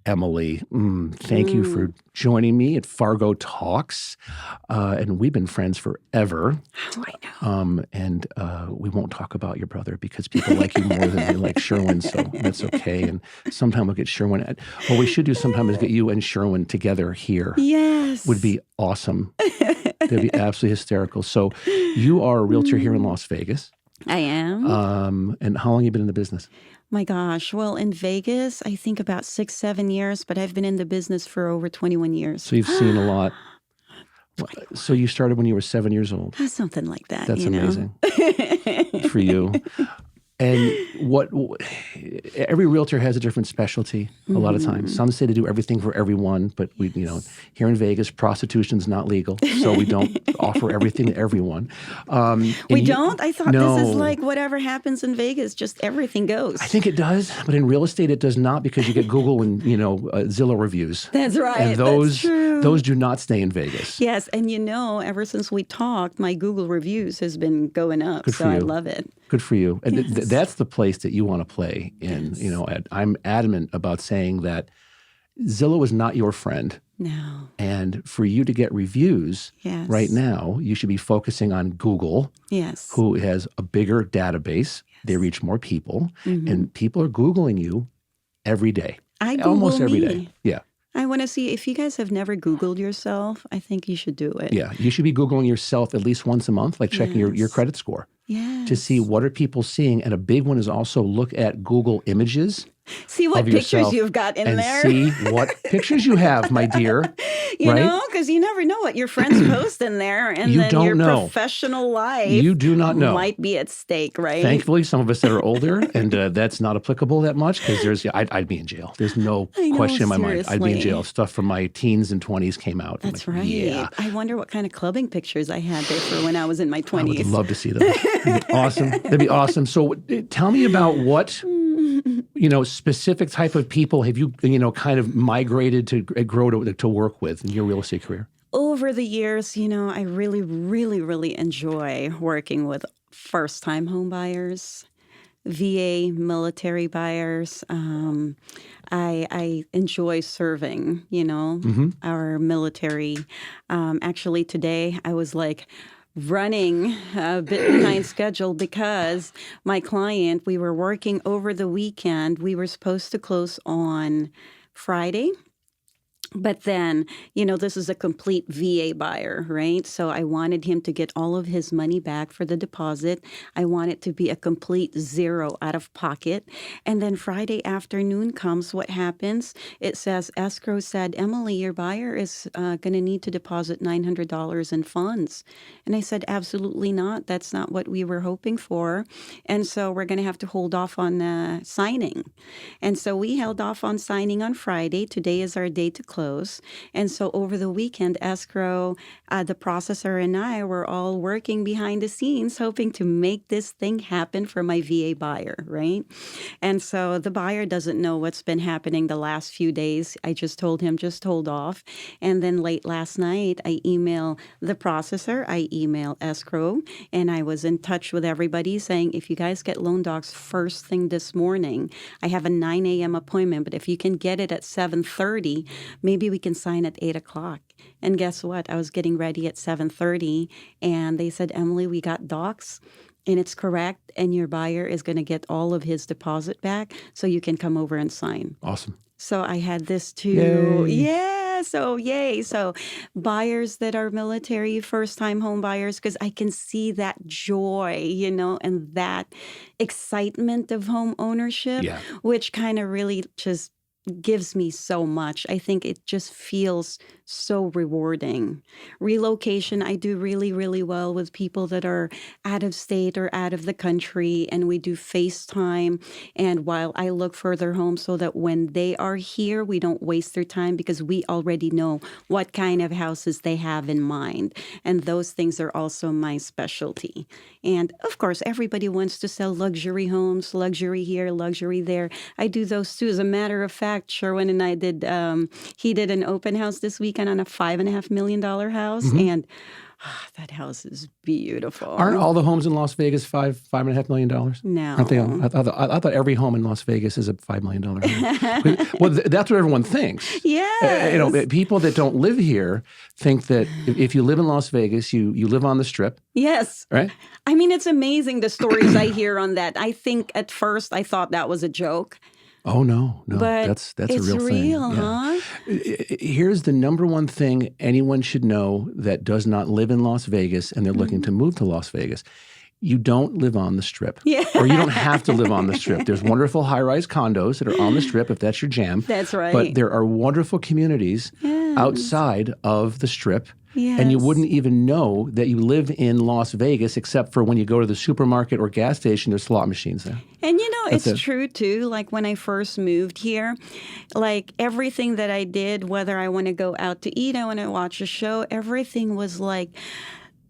Emily, thank you for joining me at Fargo Talks. And we've been friends forever. Oh, I know. And we won't talk about your brother because people like you more than they like Sherwin, so that's okay. And sometime we'll get Sherwin. What we should do sometime is get you and Sherwin together here. Yes. Would be awesome. That'd be absolutely hysterical. So you are a realtor here in Las Vegas. I am. And how long have you been in the business? My gosh. Well, in Vegas, I think about 6, 7 years, but I've been in the business for over 21 years. So you've seen a lot. So you started when you were 7 years old. Something like that. That's amazing. For you. And every realtor has a different specialty a lot of times. Some say to do everything for everyone, but we, here in Vegas, prostitution's not legal, so we don't offer everything to everyone. We don't? I thought No. this is like whatever happens in Vegas, just everything goes. I think it does, but in real estate it does not because you get Google and Zillow reviews. That's right. And those That's true. those do not stay in Vegas. Yes, and ever since we talked, my Google reviews has been going up, Good for so I you. love it. Good for you. And Yes. that's the place that you want to play in. Yes. I'm adamant about saying that Zillow is not your friend. No. And for you to get reviews Yes. right now, you should be focusing on Google, Yes. who has a bigger database. They reach more people, and people are Googling you every day. I Google Almost every me. day. Yeah. I want to see if you guys have never Googled yourself. I think you should do it. Yeah. You should be Googling yourself at least once a month, like checking your Yes. credit score Yes. to see what are people seeing. And a big one is also look at Google Images. See what of pictures yourself you've got in and there. see what pictures you have, my dear. You right? know, because you never know what your friends post in there, and You then don't your know. professional life You do not know. might be at stake, right? Thankfully, some of us that are older, and that's not applicable that much because I'd be in jail. There's no I know, question in my mind. I'd be in seriously. jail. Stuff from my teens and 20s came out. I'm That's like, right. Yeah, I wonder what kind of clubbing pictures I had there for when I was in my I 20s. would love to see those. That'd be awesome. That'd be awesome. So tell me about what, specific type of people have you, kind of migrated to grow to work with in your real estate career? Over the years, I really, really, really enjoy working with first-time home buyers, VA military buyers. I enjoy serving, our military. Actually, today I was like running a bit behind schedule because my client, we were working over the weekend. We were supposed to close on Friday. But then, this is a complete VA buyer, right? So I wanted him to get all of his money back for the deposit. I want it to be a complete zero out of pocket. And then Friday afternoon comes, what happens? It says, escrow said, Emily, your buyer is going to need to deposit $900 in funds. And I said, absolutely not. That's not what we were hoping for. And so we're going to have to hold off on signing. And so we held off on signing on Friday. Today is our day to close. And so over the weekend, escrow, the processor, and I were all working behind the scenes, hoping to make this thing happen for my VA buyer, right? And so the buyer doesn't know what's been happening the last few days. I just told him, just hold off. And then late last night, I email the processor, I email escrow, and I was in touch with everybody saying, if you guys get loan docs first thing this morning, I have a 9 a.m. appointment, but if you can get it at 7:30, maybe we can sign at 8 o'clock. And guess what? I was getting ready at 7:30, and they said, Emily, we got docs, and it's correct, and your buyer is going to get all of his deposit back, so you can come over and sign. Awesome. So I had this too. Yay. Yeah, so yay. So buyers that are military, first-time home buyers, because I can see that joy, and that excitement of home ownership, Yeah. which kind of really just gives me so much. I think it just feels so rewarding. Relocation, I do really, really well with people that are out of state or out of the country, and we do FaceTime. And while I look for their home so that when they are here, we don't waste their time because we already know what kind of houses they have in mind. And those things are also my specialty. And of course, everybody wants to sell luxury homes, luxury here, luxury there. I do those too. As a matter of fact, fact, Sherwin and I did, he did an open house this weekend on a $5.5 million house. And that house is beautiful. Aren't all the homes in Las Vegas $5.5 million? No. Aren't they? I thought every home in Las Vegas is a $5 million home. Well, that's what everyone thinks. Yes. People that don't live here think that if you live in Las Vegas, you live on the Strip. Yes. Right? I mean, it's amazing the stories I hear on that. I think at first I thought that was a joke. Oh, no. But that's a it's real thing. real, huh? Here's the number one thing anyone should know that does not live in Las Vegas and they're looking to move to Las Vegas. You don't live on the Strip. Yeah. Or you don't have to live on the Strip. There's wonderful high-rise condos that are on the Strip if that's your jam. That's right. But there are wonderful communities outside of the Strip. Yes. And you wouldn't even know that you live in Las Vegas except for when you go to the supermarket or gas station, there's slot machines there. And it's true too. Like when I first moved here, like everything that I did, whether I want to go out to eat, I want to watch a show, everything was like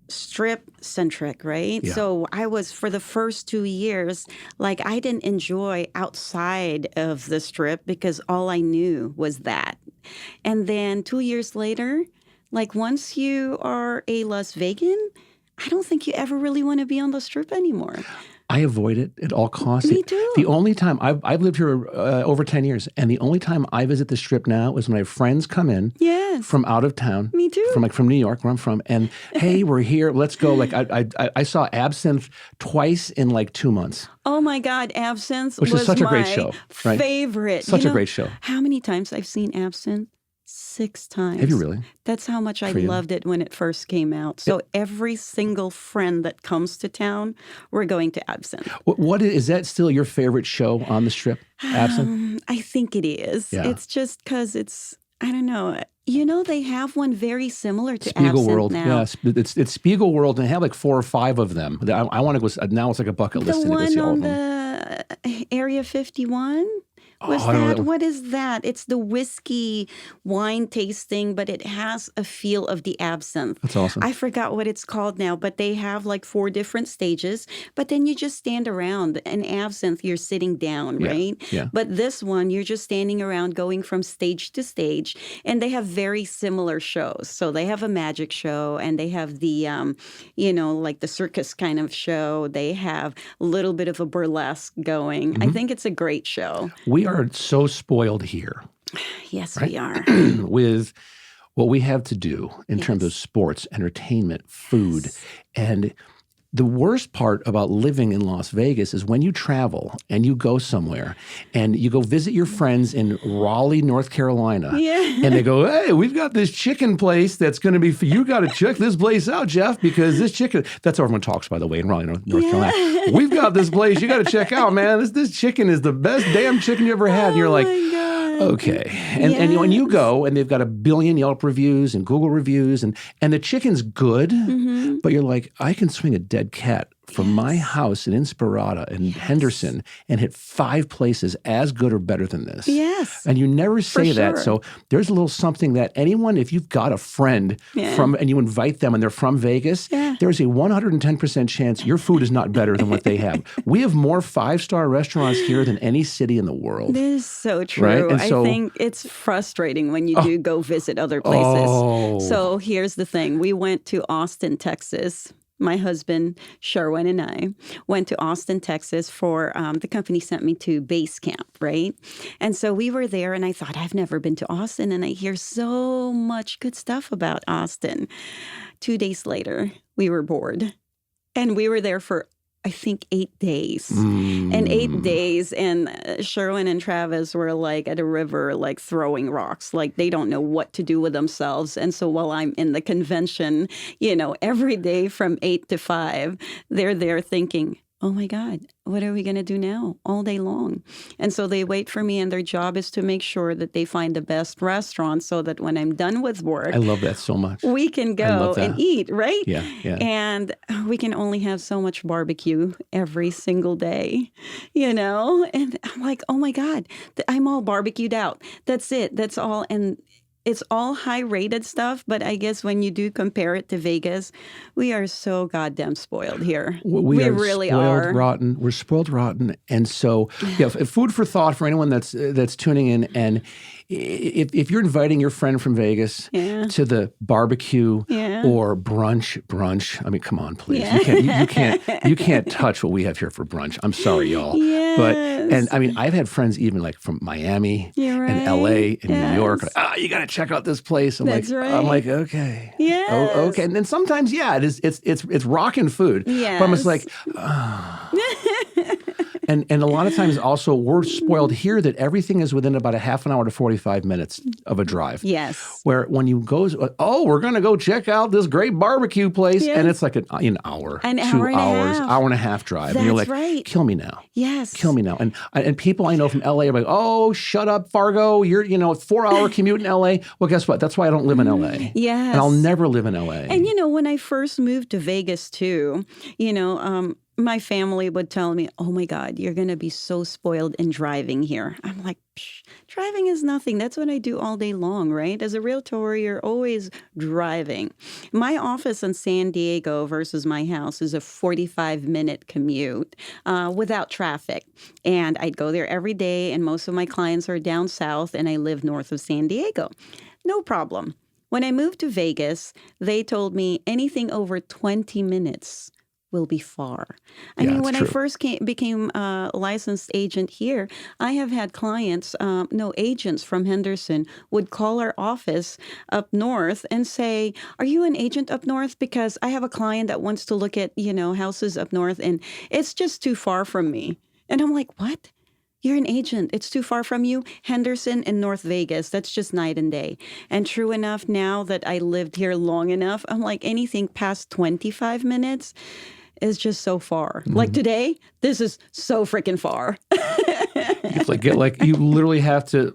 Strip centric, right? Yeah. So I was, for the first 2 years, like I didn't enjoy outside of the Strip because all I knew was that. And then 2 years later, like once you are a Las Vegan, I don't think you ever really want to be on the Strip anymore. I avoid it at all costs. Me too. The only time I've lived here over 10 years, and the only time I visit the Strip now is when my friends come in from out of town. Me too. From New York, where I'm from, and hey, we're here. Let's go. Like I saw Absinthe twice in like 2 months. Oh my God, Absinthe Which was is such a great my show, right? favorite. Such a great show. How many times I've seen Absinthe? 6 times. Have you really? That's how much I For you? loved it when it first came out. So every single friend that comes to town, we're going to Absinthe. What is that still your favorite show on the Strip? Absinthe? I think it is. Yeah. It's just because it's, I don't know. They have one very similar to Spiegel Absinthe World. now. Yes, it's Spiegel World, and they have like 4 or 5 of them. I want to go. Now it's like a bucket list. The to go see one all on of them. the Area 51? Was I don't that? know. What is that? It's the whiskey wine tasting, but it has a feel of the absinthe. That's awesome. I forgot what it's called now, but they have like 4 different stages. But then you just stand around. In absinthe, you're sitting down, right? Yeah. But this one, you're just standing around going from stage to stage. And they have very similar shows. So they have a magic show and they have the, like the circus kind of show. They have a little bit of a burlesque going. I think it's a great show. We are so spoiled here Yes, we are. with what we have to do in terms of sports, entertainment, food. And the worst part about living in Las Vegas is when you travel and you go somewhere and you go visit your friends in Raleigh, North Carolina. And they go, hey, we've got this chicken place that's going to be, you got to check this place out, Jeff, because this chicken, that's how everyone talks, by the way, in Raleigh, North Carolina. We've got this place you got to check out, man. This chicken is the best damn chicken you ever had. And you're like, okay. And when you go and they've got 1 billion Yelp reviews and Google reviews and the chicken's good, but you're like, I can swing a dead cat from my house in Inspirata in Henderson and hit 5 places as good or better than this. Yes. And you never say that. sure. So there's a little something that anyone, if you've got a friend and you invite them and they're from Vegas, there's a 110% chance your food is not better than what they have. We have more 5-star restaurants here than any city in the world. It is so true. Right? And I so- think it's frustrating when you do go visit other places. Oh. So here's the thing. We went to Austin, Texas. My husband, Sherwin, and I went to Austin, Texas for the company sent me to base camp, right? And so we were there, and I thought, I've never been to Austin, and I hear so much good stuff about Austin. 2 days later, we were bored, and we were there for, I think, 8 days. And 8 days, and Sherwin and Travis were like at a river, like throwing rocks. Like they don't know what to do with themselves. And so while I'm in the convention, every day from 8 to 5, they're there thinking, oh my God, what are we going to do now all day long? And so they wait for me, and their job is to make sure that they find the best restaurant so that when I'm done with work, I love that so much. we can go and eat, right? Yeah. And we can only have so much barbecue every single day, And I'm like, oh my God, I'm all barbecued out. That's it. That's all. And it's all high-rated stuff, but I guess when you do compare it to Vegas, we are so goddamn spoiled here. We are really spoiled are. rotten. We're spoiled rotten, and so food for thought for anyone that's tuning in. And if you're inviting your friend from Vegas to the barbecue or brunch, I mean, come on, please, you can't touch what we have here for brunch. I'm sorry, y'all, but I mean, I've had friends even like from Miami and LA and New York. Like, you got to check out this place. I'm like, okay, okay, and then sometimes, it's rockin' food. Yes. But I'm just like, and a lot of times also we're spoiled here that everything is within about a half an hour to 45 minutes of a drive. Yes. Where when you go, we're going to go check out this great barbecue place. And it's like an hour, 2 hours, hour and a half drive. That's and you're like, right. Kill me now. Yes. Kill me now. And people I know from LA are like, oh, shut up, Fargo. You're, 4-hour commute in LA. Well, guess what? That's why I don't live in LA. Yes. And I'll never live in LA. And, when I first moved to Vegas too, my family would tell me, oh my God, you're going to be so spoiled in driving here. I'm like, driving is nothing. That's what I do all day long, right? As a realtor, you're always driving. My office in San Diego versus my house is a 45-minute commute without traffic. And I'd go there every day, and most of my clients are down south, and I live north of San Diego. No problem. When I moved to Vegas, they told me anything over 20 minutes will be far. I mean, when I first became a licensed agent here, I have had clients, agents from Henderson would call our office up north and say, are you an agent up north? Because I have a client that wants to look at, houses up north, and it's just too far from me. And I'm like, what? You're an agent. It's too far from you. Henderson and North Vegas, that's just night and day. And true enough, now that I lived here long enough, I'm like, anything past 25 minutes is just so far. Mm-hmm. Like today, this is so freaking far. You literally have to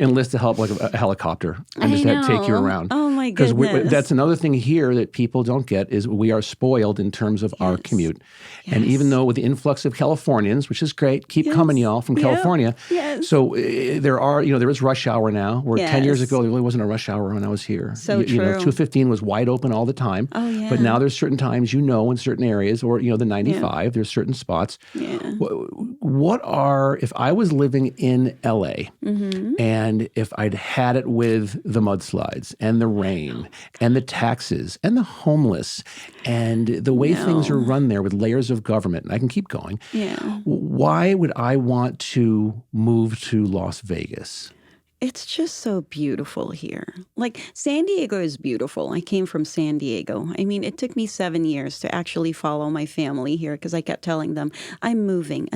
enlist the help like a helicopter and just take you around. Oh my goodness! Because that's another thing here that people don't get is we are spoiled in terms of our commute. Yes. And even though with the influx of Californians, which is great, keep coming y'all from California. Yes. So there is rush hour now. Where 10 years ago there really wasn't a rush hour when I was here. So true. 215 was wide open all the time. Oh yeah. But now there's certain times in certain areas or the 95 there's certain spots. Yeah. If I was living in LA and if I'd had it with the mudslides and the rain and the taxes and the homeless and the way things are run there with layers of government, and I can keep going, why would I want to move to Las Vegas? It's just so beautiful here. Like, San Diego is beautiful. I came from San Diego. I mean, it took me 7 years to actually follow my family here because I kept telling them, I'm moving.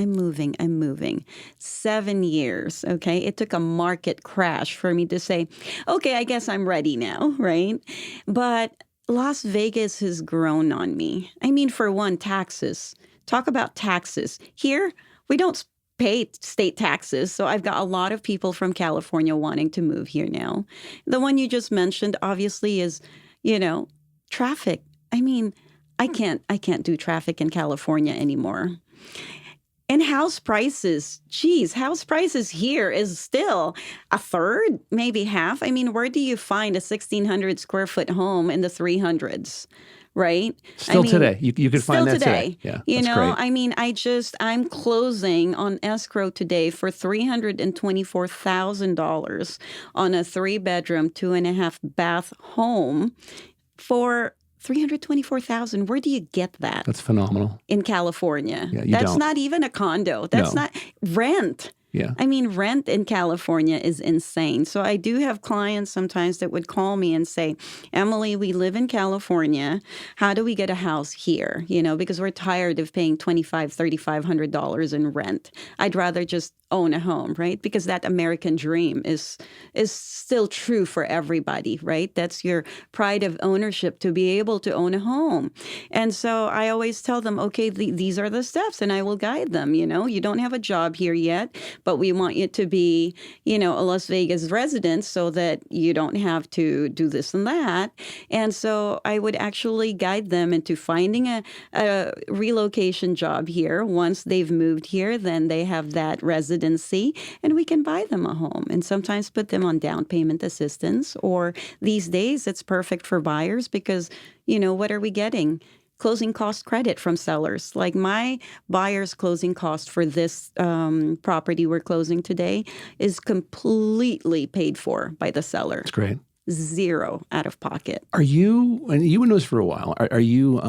7 years, okay? It took a market crash for me to say, okay, I guess I'm ready now, right? But Las Vegas has grown on me. I mean, for one, taxes. Talk about taxes. Here, we don't pay state taxes. So I've got a lot of people from California wanting to move here now. The one you just mentioned, obviously, is, traffic. I mean, I can't do traffic in California anymore. And house prices, house prices here is still a third, maybe half. I mean, where do you find a 1,600 square foot home in the 300s? Right? Today. You could find that today. Yeah, that's great. I mean, I'm closing on escrow today for $324,000 on a 3-bedroom, 2.5-bath home for $324,000. Where do you get that? That's phenomenal. In California. Yeah, That's not even a condo. That's not rent. Yeah. I mean, rent in California is insane. So I do have clients sometimes that would call me and say, Emily, we live in California. How do we get a house here? Because we're tired of paying $2,500, $3,500 in rent. I'd rather just own a home, right? Because that American dream is still true for everybody, right? That's your pride of ownership to be able to own a home. And so I always tell them, okay, these are the steps and I will guide them. You don't have a job here yet, but we want you to be, a Las Vegas resident so that you don't have to do this and that. And so I would actually guide them into finding a relocation job here. Once they've moved here, then they have that residency, and we can buy them a home and sometimes put them on down payment assistance. Or these days, it's perfect for buyers because, what are we getting? Closing cost credit from sellers. Like my buyer's closing cost for this property we're closing today is completely paid for by the seller. That's great. Zero out of pocket. Are you, and you've been doing this for a while, are you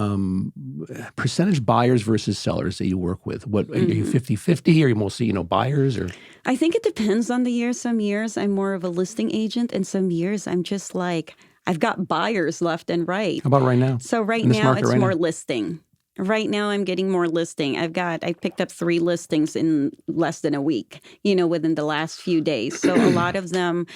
percentage buyers versus sellers that you work with? What are you 50-50? Are you mostly, buyers or? I think it depends on the year. Some years I'm more of a listing agent, and some years I'm just like, I've got buyers left and right. How about right now? So right now it's more listing. Right now I'm getting more listing. I picked up 3 listings in less than a week, within the last few days. So a lot of them,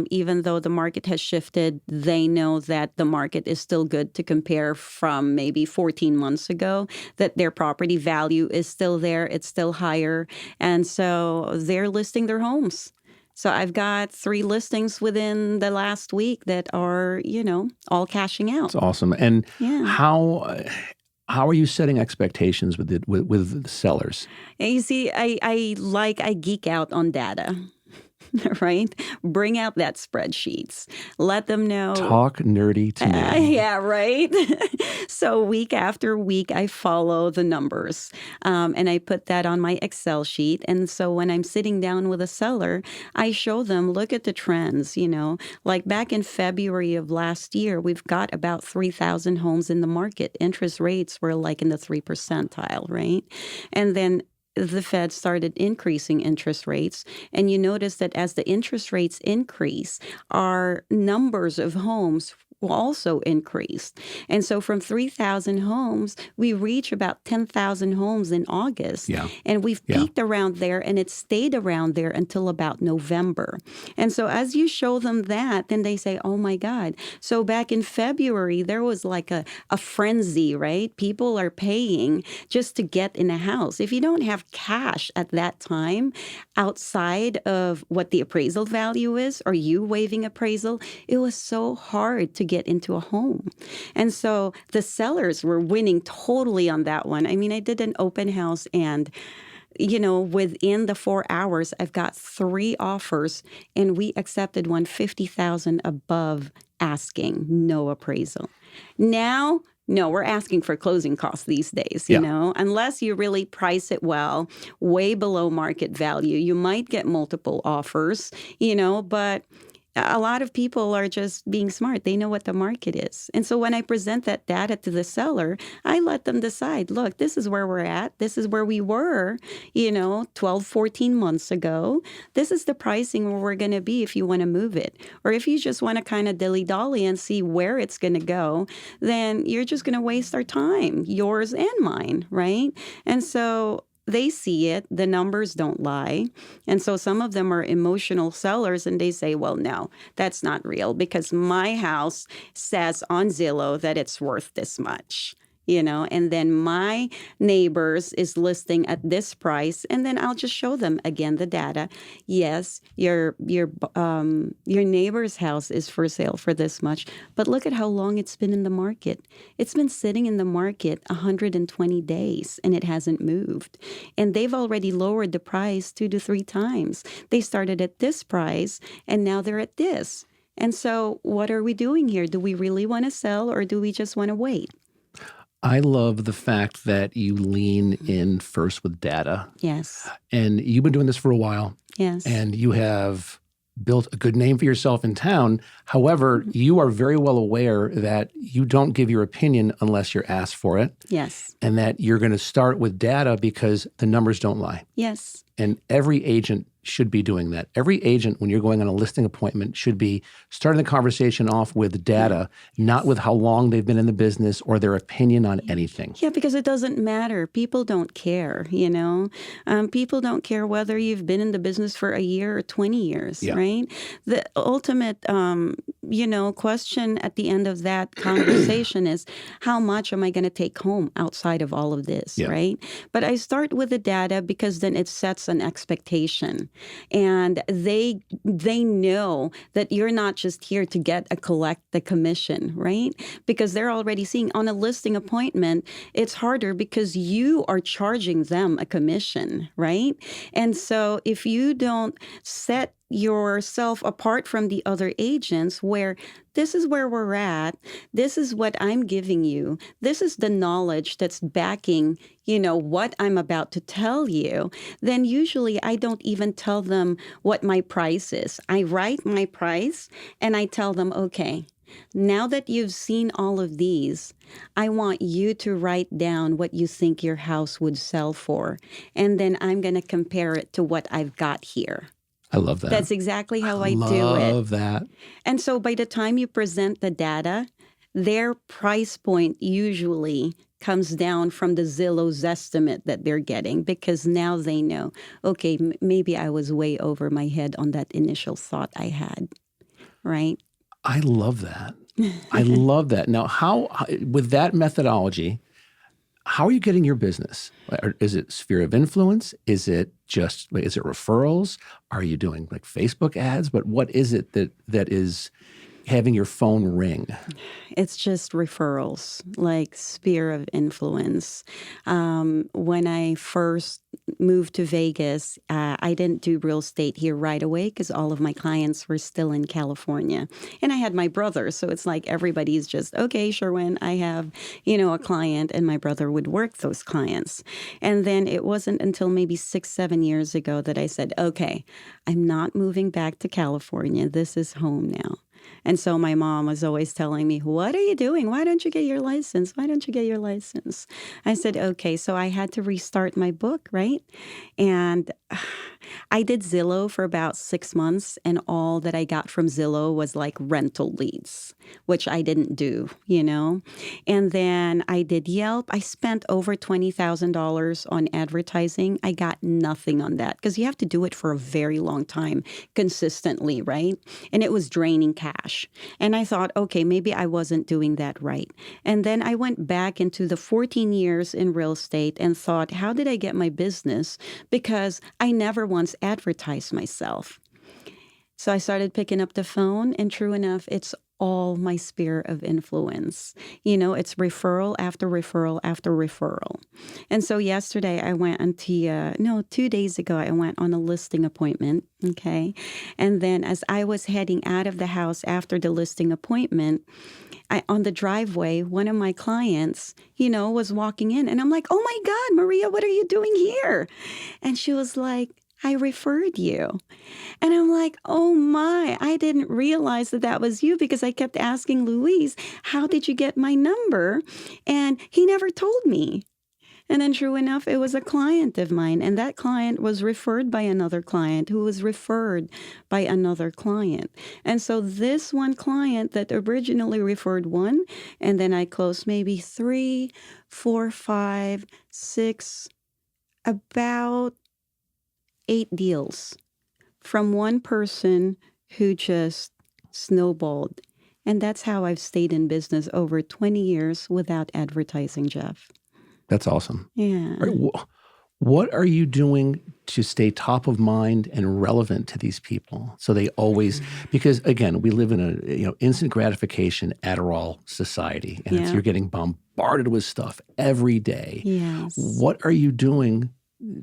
even though the market has shifted, they know that the market is still good to compare from maybe 14 months ago, that their property value is still there. It's still higher. And so they're listing their homes. So I've got 3 listings within the last week that are, all cashing out. That's awesome. And how are you setting expectations with the sellers? And you see, I geek out on data. Right? Bring out that spreadsheets. Let them know. Talk nerdy to me. Yeah, right? So week after week, I follow the numbers. And I put that on my Excel sheet. And so when I'm sitting down with a seller, I show them, look at the trends, Like back in February of last year, we've got about 3,000 homes in the market. Interest rates were like in the 3 percentile, right? And then the Fed started increasing interest rates. And you notice that as the interest rates increase, our numbers of homes will also increase. And so from 3,000 homes, we reach about 10,000 homes in August. Yeah. And we've peaked around there, and it stayed around there until about November. And so as you show them that, then they say, oh my God. So back in February, there was like a frenzy, right? People are paying just to get in a house. If you don't have cash at that time, outside of what the appraisal value is, or you waiving appraisal, it was so hard to get into a home. And so the sellers were winning totally on that one. I mean, I did an open house, and within the 4 hours, I've got 3 offers, and we accepted one $50,000 above asking, no appraisal. Now, no, we're asking for closing costs these days, unless you really price it well, way below market value. You might get multiple offers, but a lot of people are just being smart. They know what the market is. And so when I present that data to the seller, I let them decide, look, this is where we're at. This is where we were, 12, 14 months ago. This is the pricing where we're going to be if you want to move it. Or if you just want to kind of dilly-dally and see where it's going to go, then you're just going to waste our time, yours and mine, right? And so they see it. The numbers don't lie. And so some of them are emotional sellers, and they say, well, no, that's not real because my house says on Zillow that it's worth this much. And then my neighbors is listing at this price, and then I'll just show them again the data. Yes, your neighbor's house is for sale for this much, but look at how long it's been in the market. It's been sitting in the market 120 days, and it hasn't moved. And they've already lowered the price 2 to 3 times. They started at this price, and now they're at this. And so what are we doing here? Do we really want to sell, or do we just want to wait? I love the fact that you lean in first with data. Yes. And you've been doing this for a while. Yes. And you have built a good name for yourself in town. However, you are very well aware that you don't give your opinion unless you're asked for it. Yes. And that you're going to start with data because the numbers don't lie. Yes. And every agent should be doing that. Every agent, when you're going on a listing appointment, should be starting the conversation off with data, not with how long they've been in the business or their opinion on anything. Yeah, because it doesn't matter. People don't care, People don't care whether you've been in the business for a year or 20 years, right? The ultimate question at the end of that conversation is, how much am I going to take home outside of all of this, Yeah. right? But I start with the data because then it sets an expectation, and they know that you're not just here to collect the commission, right? Because they're already seeing on a listing appointment, it's harder because you are charging them a commission, right? And so if you don't set yourself apart from the other agents where this is where we're at, this is what I'm giving you, this is the knowledge that's backing, what I'm about to tell you, then usually I don't even tell them what my price is. I write my price and I tell them, okay, now that you've seen all of these, I want you to write down what you think your house would sell for. And then I'm going to compare it to what I've got here. I love that. That's exactly how I do it. Love that. And so by the time you present the data, their price point usually comes down from the Zillow's estimate that they're getting, because now they know, okay, maybe I was way over my head on that initial thought I had, right? I love that. I love that. Now, with that methodology, how are you getting your business? Is it sphere of influence? Is it referrals? Are you doing like Facebook ads? But what is it that is having your phone ring? It's just referrals, like sphere of influence. When I first moved to Vegas, I didn't do real estate here right away because all of my clients were still in California. And I had my brother, so it's like everybody's just, okay, sure, when I have, a client, and my brother would work those clients. And then it wasn't until maybe 6-7 years ago that I said, okay, I'm not moving back to California. This is home now. And so my mom was always telling me, what are you doing? Why don't you get your license? Why don't you get your license? I said, okay. So I had to restart my book, right? And I did Zillow for about 6 months, and all that I got from Zillow was like rental leads, which I didn't do, And then I did Yelp. I spent over $20,000 on advertising. I got nothing on that because you have to do it for a very long time consistently, right? And it was draining cash. And I thought, okay, maybe I wasn't doing that right. And then I went back into the 14 years in real estate and thought, how did I get my business? Because I never once advertised myself. So I started picking up the phone, and true enough, it's all my sphere of influence. It's referral after referral after referral. And so yesterday I went 2 days ago, I went on a listing appointment. Okay. And then as I was heading out of the house after the listing appointment, on the driveway, one of my clients, was walking in, and I'm like, oh my God, Maria, what are you doing here? And she was like, I referred you. And I'm like, oh my, I didn't realize that was you, because I kept asking Luis, how did you get my number? And he never told me. And then true enough, it was a client of mine. And that client was referred by another client who was referred by another client. And so this one client that originally referred one, and then I closed maybe 3, 4, 5, 6, about 8 deals from one person who just snowballed. And that's how I've stayed in business over 20 years without advertising, Jeff. That's awesome. Yeah. What are you doing to stay top of mind and relevant to these people? So they always, because again, we live in a instant gratification Adderall society, and you're getting bombarded with stuff every day. Yes. What are you doing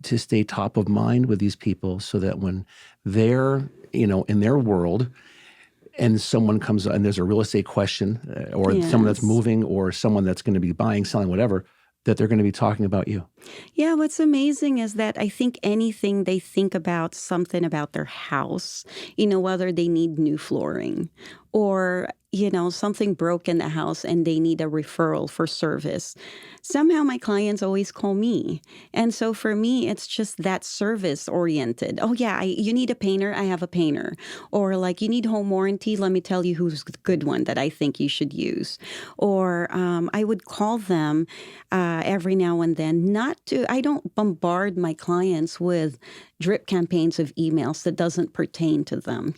to stay top of mind with these people so that when they're, in their world, and someone comes and there's a real estate question, or someone that's moving, or someone that's going to be buying, selling, whatever, that they're going to be talking about you? Yeah, what's amazing is that I think anything they think about something about their house, whether they need new flooring or, something broke in the house and they need a referral for service. Somehow my clients always call me. And so for me, it's just that service oriented. Oh yeah, you need a painter, I have a painter. Or like, you need home warranty, let me tell you who's the good one that I think you should use. Or I would call them every now and then, not I don't bombard my clients with drip campaigns of emails that doesn't pertain to them.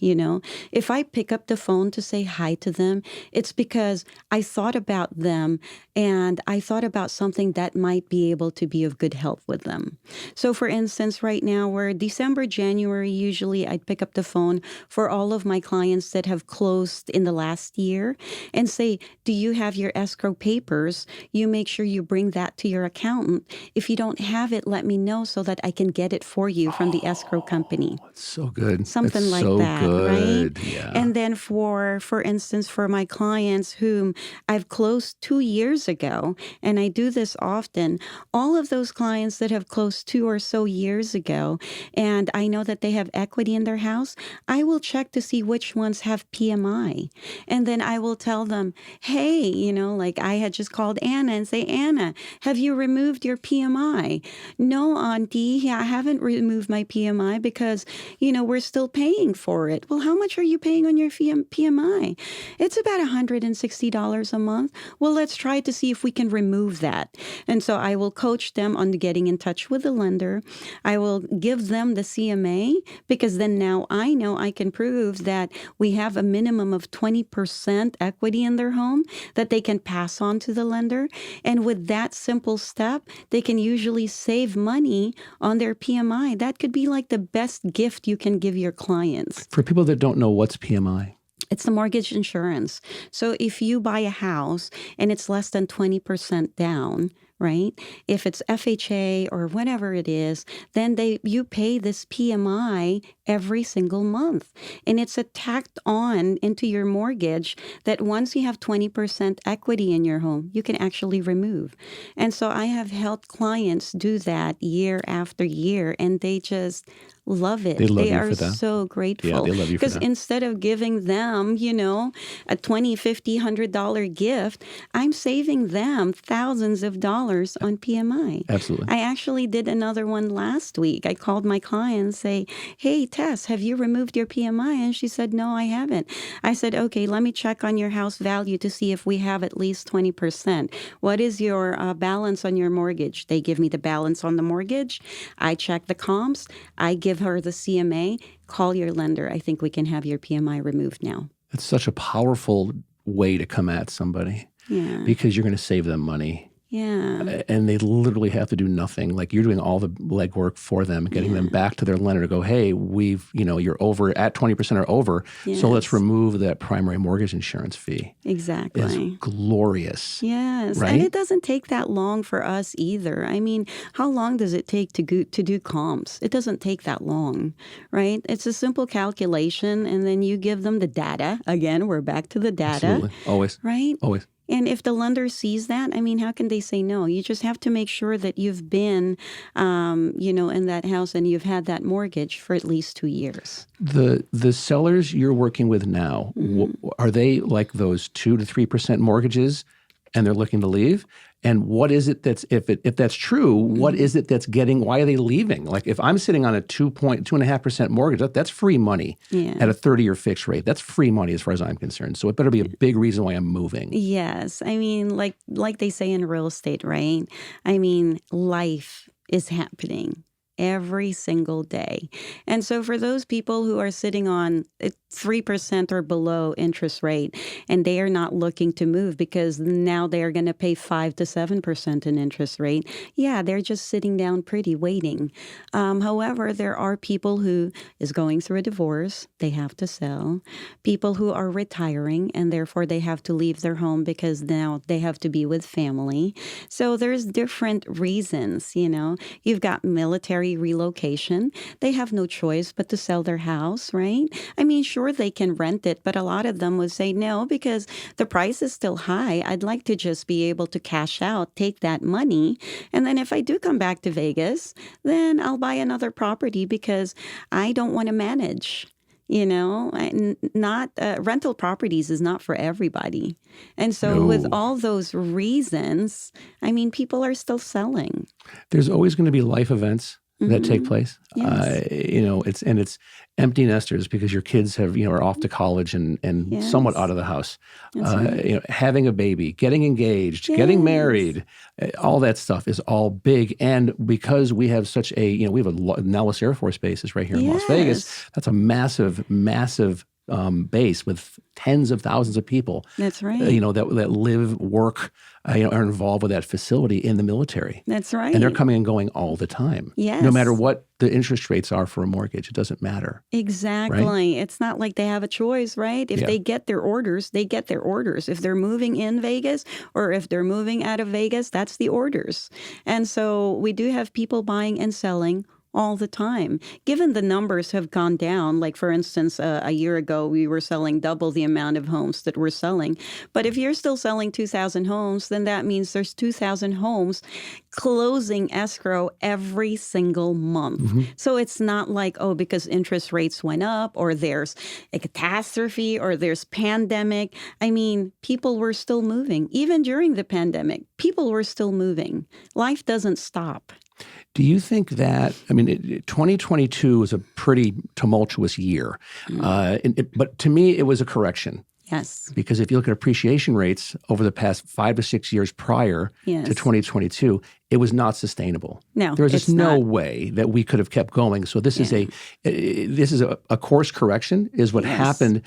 If I pick up the phone to say hi to them, it's because I thought about them and I thought about something that might be able to be of good help with them. So for instance, right now we're December, January, usually I'd pick up the phone for all of my clients that have closed in the last year and say, do you have your escrow papers? You make sure you bring that to your accountant. If you don't have it, let me know so that I can get it for you from the escrow company. It's so good. Something It's like so that, good. right? Yeah. And then for instance, for my clients whom I've closed 2 years ago, and I do this often, all of those clients that have closed 2 or so years ago, and I know that they have equity in their house, I will check to see which ones have PMI. And then I will tell them, hey, like I had just called Anna and say, Anna, have you removed your PMI? No, Auntie, I haven't removed my PMI because, we're still paying for it. Well, how much are you paying on your PMI? It's about $160 a month. Well, let's try to see if we can remove that. And so I will coach them on getting in touch with the lender. I will give them the CMA because then now I know I can prove that we have a minimum of 20% equity in their home that they can pass on to the lender. And with that simple step, they can usually save money on their PMI. That could be like the best gift you can give your clients. For people that don't know, what's PMI? It's the mortgage insurance. So if you buy a house and it's less than 20% down, right? If it's FHA or whatever it is, then you pay this PMI every single month. And it's tacked on into your mortgage that once you have 20% equity in your home, you can actually remove. And so I have helped clients do that year after year, and they just love it. They love you are for that. so grateful. Yeah, they love you for Because that. instead of giving them, a $20, $50, $100 gift, I'm saving them thousands of dollars on PMI. Absolutely. I actually did another one last week. I called my client and say, hey, Tess, have you removed your PMI? And she said, no, I haven't. I said, okay, let me check on your house value to see if we have at least 20%. What is your balance on your mortgage? They give me the balance on the mortgage. I check the comps. I give her the CMA. Call your lender. I think we can have your PMI removed now. It's such a powerful way to come at somebody. Yeah. Because you're going to save them money. Yeah. And they literally have to do nothing. Like you're doing all the legwork for them, getting them back to their lender to go, hey, you're over at 20% or over. Yes. So let's remove that primary mortgage insurance fee. Exactly. It's glorious. Yes. Right? And it doesn't take that long for us either. I mean, how long does it take to do comps? It doesn't take that long, right? It's a simple calculation, and then you give them the data. Again, we're back to the data. Absolutely. Always. Right? Always. And if the lender sees that, I mean, how can they say no? You just have to make sure that you've been, in that house and you've had that mortgage for at least 2 years. The sellers you're working with now, are they like those 2 to 3% mortgages and they're looking to leave? And what is it that's, if that's true, what is it that's why are they leaving? Like if I'm sitting on a 2.5% mortgage, that's free money at a 30-year fixed rate. That's free money as far as I'm concerned. So it better be a big reason why I'm moving. Yes. I mean, like they say in real estate, right? I mean, life is happening every single day. And so for those people who are sitting on 3% or below interest rate, and they are not looking to move because now they are going to pay 5 to 7% in interest rate, they're just sitting down pretty waiting. However, there are people who is going through a divorce, they have to sell. People who are retiring and therefore they have to leave their home because now they have to be with family. So there's different reasons, You've got military relocation. They have no choice but to sell their house, right? I mean, sure, they can rent it, but a lot of them would say no because the price is still high. I'd like to just be able to cash out, take that money. And then if I do come back to Vegas, then I'll buy another property because I don't want to manage. Not rental properties is not for everybody. And so with all those reasons, I mean, people are still selling. There's always going to be life events that take place. Yes. It's empty nesters because your kids are off to college and somewhat out Yes. of the house. That's right. Having a baby, getting engaged, getting Yes. married, all that stuff is all big. And because we have such we have Nellis Air Force Base is right here in Las Vegas. Yes. That's a massive, massive base with tens of thousands of people. That's right. That live, work, are involved with that facility in the military. That's right. And they're coming and going all the time. Yes. No matter what the interest rates are for a mortgage, it doesn't matter. Exactly. Right? It's not like they have a choice, right? If they get their orders, they get their orders. If they're moving in Vegas or if they're moving out of Vegas, that's the orders. And so we do have people buying and selling all the time. Given the numbers have gone down, like for instance, a year ago, we were selling double the amount of homes that we're selling. But if you're still selling 2,000 homes, then that means there's 2,000 homes closing escrow every single month. Mm-hmm. So it's not like, because interest rates went up or there's a catastrophe or there's pandemic. I mean, people were still moving. Even during the pandemic, people were still moving. Life doesn't stop. Do you think that, 2022 was a pretty tumultuous year, but to me, it was a correction. Yes. Because if you look at appreciation rates over the past 5 to 6 years prior to 2022, it was not sustainable. No, there was just no way that we could have kept going. So this is a course correction is what happened,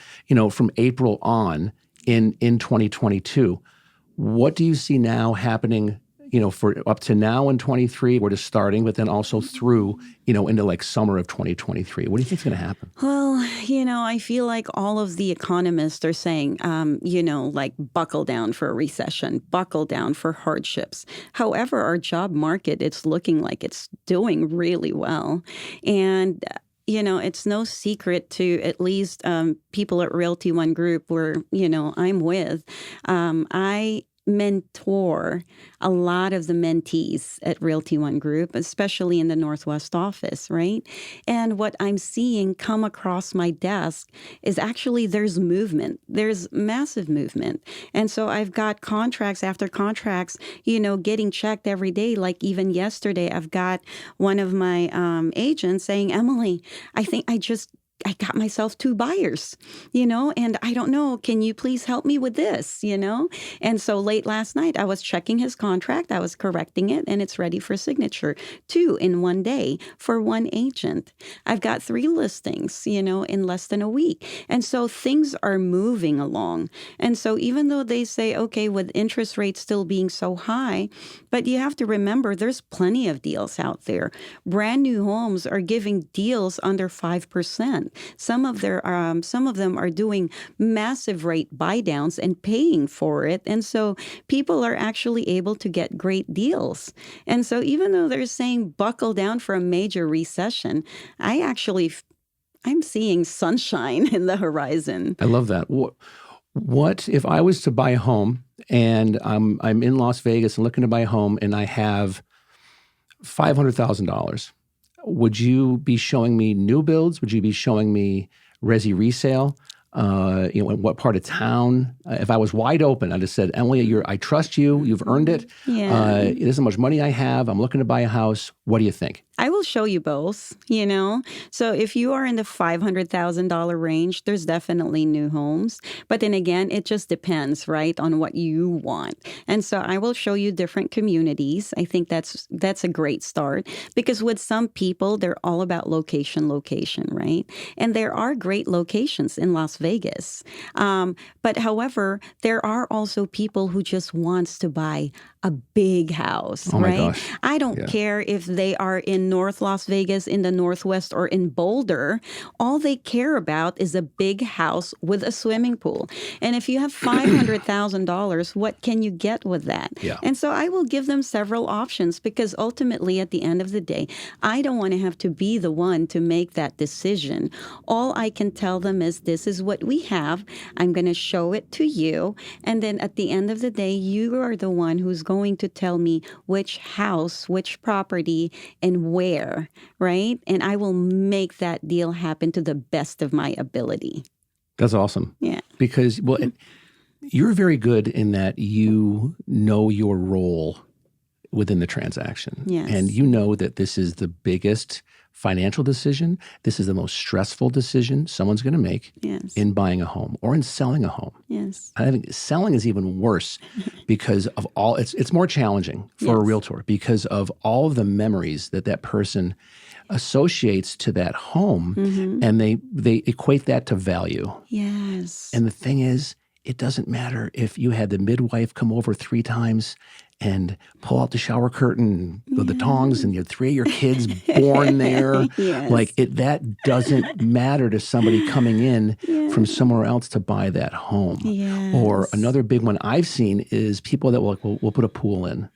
from April on in 2022. What do you see now happening? For up to now in 23, we're just starting, but then also through, into like summer of 2023. What do you think is going to happen? Well, I feel like all of the economists are saying, like buckle down for a recession, buckle down for hardships. However, our job market, it's looking like it's doing really well. And it's no secret to at least people at Realty One Group where, I'm with. I mentor a lot of the mentees at Realty One Group, especially in the Northwest office, right? And what I'm seeing come across my desk is actually there's movement. There's massive movement. And so I've got contracts after contracts, getting checked every day. Like even yesterday, I've got one of my agents saying, Emily, I think I got myself 2 buyers, and I don't know, can you please help me with this, And so late last night, I was checking his contract, I was correcting it, and it's ready for signature. 2 in one day for one agent. I've got 3 listings, in less than a week. And so things are moving along. And so even though they say, okay, with interest rates still being so high, but you have to remember there's plenty of deals out there. Brand new homes are giving deals under 5%. Some of them are doing massive rate buy downs and paying for it. And so people are actually able to get great deals. And so even though they're saying buckle down for a major recession, I'm seeing sunshine in the horizon. I love that. What if I was to buy a home and I'm in Las Vegas and looking to buy a home and I have $500,000? Would you be showing me new builds? Would you be showing me resi resale? In what part of town? If I was wide open, I just said, Emily, I trust you. You've earned it. Yeah. This is how much money I have. I'm looking to buy a house. What do you think? I will show you both, So if you are in the $500,000 range, there's definitely new homes. But then again, it just depends, right, on what you want. And so I will show you different communities. I think that's a great start because with some people, they're all about location, right? And there are great locations in Las Vegas. But however, there are also people who just wants to buy a big house, oh my right? Gosh. I don't care if they are in North Las Vegas, in the Northwest, or in Boulder. All they care about is a big house with a swimming pool. And if you have $500,000, what can you get with that? Yeah. And so I will give them several options because ultimately, at the end of the day, I don't want to have to be the one to make that decision. All I can tell them is this is what we have. I'm going to show it to you. And then at the end of the day, you are the one who's going to tell me which house, which property, and where, right? And I will make that deal happen to the best of my ability. That's awesome. Yeah. Because, you're very good in that you know your role within the transaction. Yes. And you know that this is the biggest financial decision. This is the most stressful decision someone's going to make Yes. in buying a home or in selling a home. Yes. I think selling is even worse because of all, it's more challenging for a Yes. realtor because of all of the memories that person associates to that home, and they equate that to value. Yes. And the thing is, it doesn't matter if you had the midwife come over 3 times and pull out the shower curtain with the tongs and you had 3 of your kids born there. Yes. Like that doesn't matter to somebody coming in from somewhere else to buy that home. Yes. Or another big one I've seen is people that will put a pool in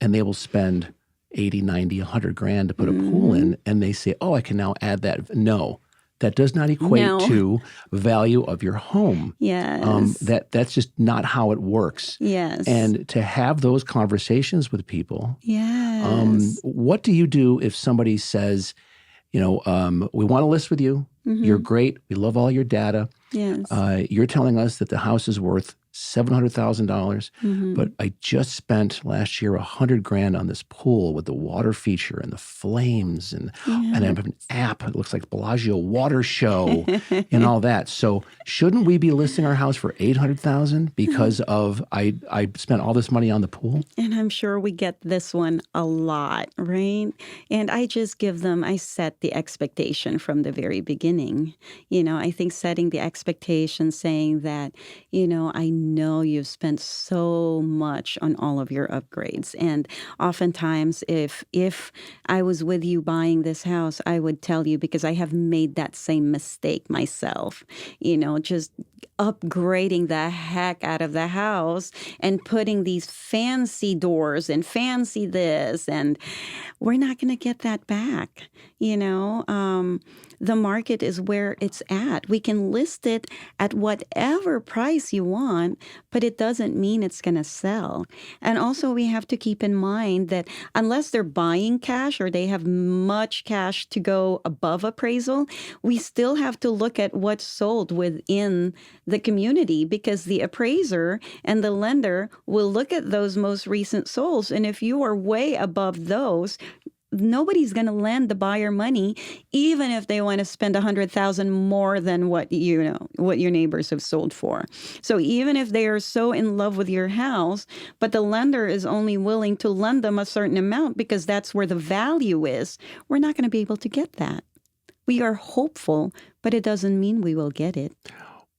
and they will spend 80, 90, 100 grand to put a pool in, and they say, oh, I can now add that. No, that does not equate to value of your home. Yes. That's just not how it works. Yes. And to have those conversations with people, yes. What do you do if somebody says, we want to list with you. You're great. We love all your data. Yes. You're telling us that the house is worth $700,000, but I just spent last year $100 grand on this pool with the water feature and the flames, and I have an app. It looks like Bellagio Water Show and all that. So shouldn't we be listing our house for $800,000 because of I spent all this money on the pool? And I'm sure we get this one a lot, right? And I just I set the expectation from the very beginning. I think setting the expectation, saying that, I know you've spent so much on all of your upgrades. And oftentimes, if I was with you buying this house, I would tell you, because I have made that same mistake myself, just upgrading the heck out of the house and putting these fancy doors and fancy this, and we're not going to get that back. The market is where it's at. We can list it at whatever price you want, but it doesn't mean it's going to sell. And also we have to keep in mind that unless they're buying cash or they have much cash to go above appraisal, we still have to look at what's sold within the community, because the appraiser and the lender will look at those most recent solds. And if you are way above those, nobody's going to lend the buyer money, even if they want to spend $100,000 more than what your neighbors have sold for. So even if they are so in love with your house, but the lender is only willing to lend them a certain amount because that's where the value is, we're not going to be able to get that. We are hopeful, but it doesn't mean we will get it.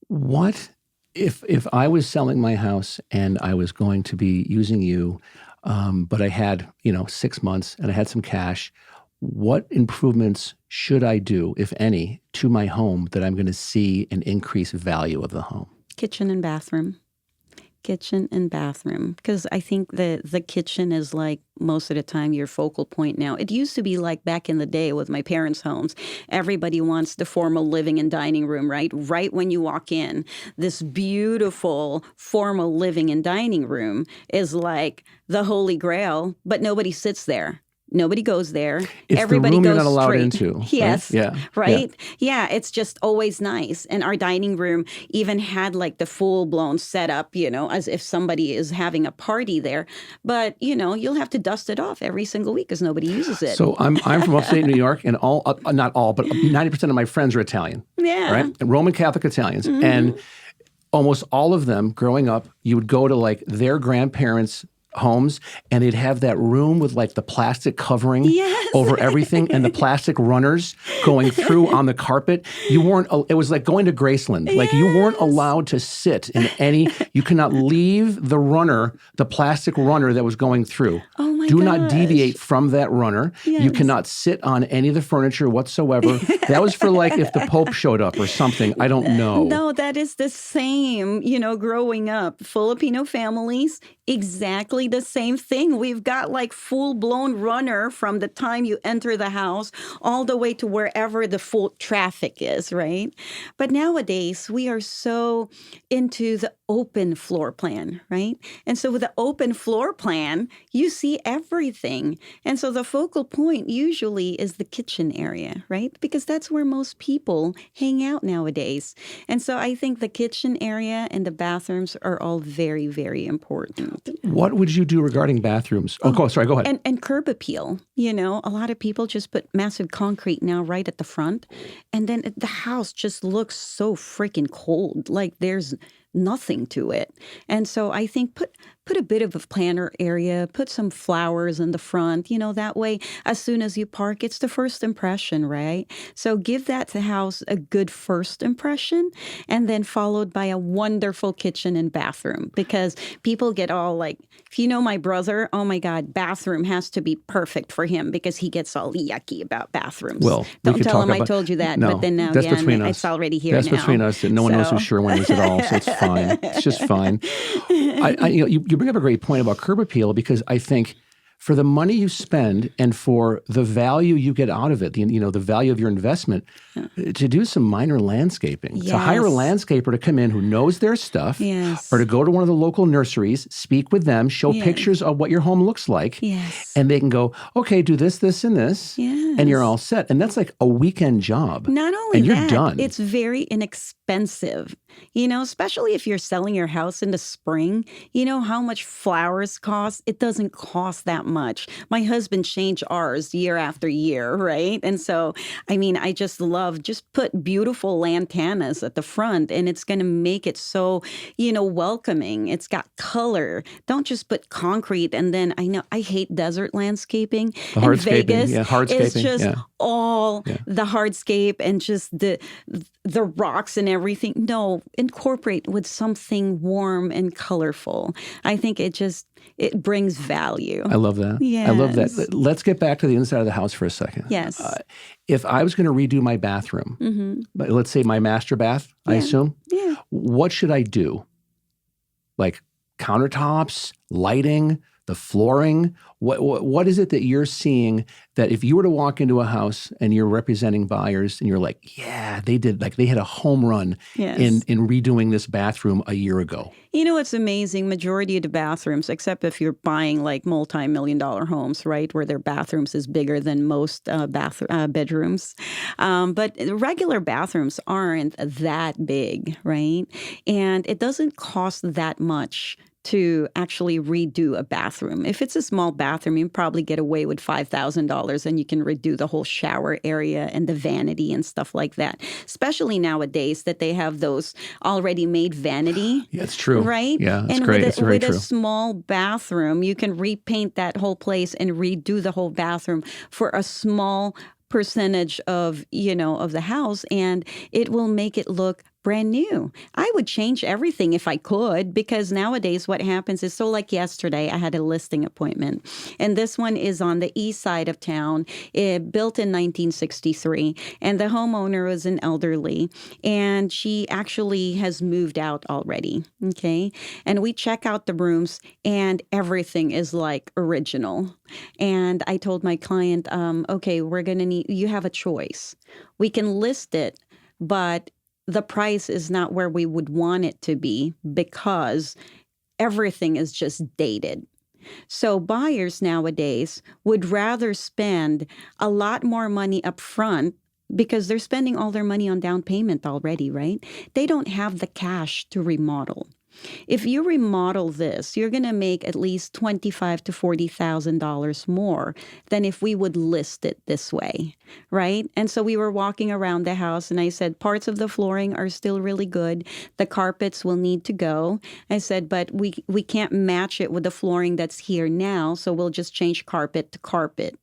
What if I was selling my house and I was going to be using you, but I had, 6 months and I had some cash, what improvements should I do, if any, to my home that I'm going to see an increased value of the home? Kitchen and bathroom. Because I think the kitchen is, like, most of the time your focal point now. It used to be like back in the day with my parents' homes. Everybody wants the formal living and dining room, right? Right when you walk in, this beautiful formal living and dining room is like the holy grail, but nobody sits there. Nobody goes there. It's Everybody the room goes you're not allowed straight into. Yes. Right? Right? Yeah, it's just always nice. And our dining room even had like the full-blown setup, as if somebody is having a party there. But, you'll have to dust it off every single week because nobody uses it. So I'm from upstate New York, and not all, but 90% of my friends are Italian. Yeah. Right? And Roman Catholic Italians. And almost all of them, growing up, you would go to like their grandparents' homes, and they'd have that room with like the plastic covering over everything and the plastic runners going through on the carpet. It was like going to Graceland. Like you weren't allowed to sit in you cannot leave the plastic runner that was going through. Oh my Do gosh. not deviate from that runner. Yes. You cannot sit on any of the furniture whatsoever. That was for like if the Pope showed up or something. I don't know. No, that is the same, growing up. Filipino families, exactly the same thing. We've got like full-blown runner from the time you enter the house all the way to wherever the full traffic is, right? But nowadays, we are so into the open floor plan, right? And so with the open floor plan, you see everything. And so the focal point usually is the kitchen area, right? Because that's where most people hang out nowadays. And so I think the kitchen area and the bathrooms are all very, very important. correct. What would you do regarding bathrooms? Oh, sorry, go ahead. And curb appeal. You know, a lot of people just put massive concrete now right at the front. And then the house just looks so freaking cold. Like there's nothing to it. And so I think put a bit of a planter area, put some flowers in the front, you know, that way as soon as you park, it's the first impression, right? So give that house a good first impression, and then followed by a wonderful kitchen and bathroom, because people get all like, if you know my brother, oh my God, bathroom has to be perfect for him because he gets all yucky about bathrooms. Well, don't tell him I told you that, no, but then now that's again, between us. it's already here that's now. That's between us. No one knows who Sherwin is at all, so it's fine. It's just fine. You bring up a great point about curb appeal, because I think for the money you spend and for the value you get out of it, the value of your investment, to do some minor landscaping, Yes. to hire a landscaper to come in who knows their stuff, Yes. or to go to one of the local nurseries, speak with them, show Yes. pictures of what your home looks like, Yes. and they can go, okay, do this, this, and this, Yes. and you're all set. And that's like a weekend job. Not only and you're that, done. it's very inexpensive, you know, especially if you're selling your house in the spring. You know how much flowers cost? It doesn't cost that much. My husband changed ours year after year, right? And so, I mean, I just put beautiful lantanas at the front, and it's going to make it so, you know, welcoming. It's got color. Don't just put concrete. And then I hate desert landscaping. The in hardscaping, Vegas, hardscaping, it's just all the hardscape and just the rocks and everything. No, incorporate with something warm and colorful. I think it brings value. I love that. Yes. I love that. Let's get back to the inside of the house for a second. Yes. If I was going to redo my bathroom, but let's say my master bath, I assume, what should I do? Like countertops, lighting, the flooring? What is it that you're seeing that if you were to walk into a house and you're representing buyers and you're like, yeah, they had a home run in redoing this bathroom a year ago? You know, it's amazing. Majority of the bathrooms, except if you're buying like multi-million-dollar homes, right, where their bathrooms is bigger than most bedrooms. But regular bathrooms aren't that big, right? And it doesn't cost that much to actually redo a bathroom. If it's a small bathroom, you probably get away with $5,000 and you can redo the whole shower area and the vanity and stuff like that. Especially nowadays that they have those already made vanity. Yeah, it's true. Right? Yeah, it's and great. It's very true. With a small bathroom, you can repaint that whole place and redo the whole bathroom for a small percentage of the house, and it will make it look brand new. I would change everything if I could, because nowadays what happens is, so like yesterday, I had a listing appointment, and this one is on the east side of town, built in 1963, and the homeowner was an elderly, and she actually has moved out already, okay? And we check out the rooms, and everything is like original. And I told my client, okay, you have a choice. We can list it, but the price is not where we would want it to be because everything is just dated. So buyers nowadays would rather spend a lot more money up front because they're spending all their money on down payment already, right? They don't have the cash to remodel. If you remodel this, you're going to make at least $25,000 to $40,000 more than if we would list it this way, right? And so we were walking around the house, and I said, parts of the flooring are still really good. The carpets will need to go. I said, but we can't match it with the flooring that's here now, so we'll just change carpet to carpet.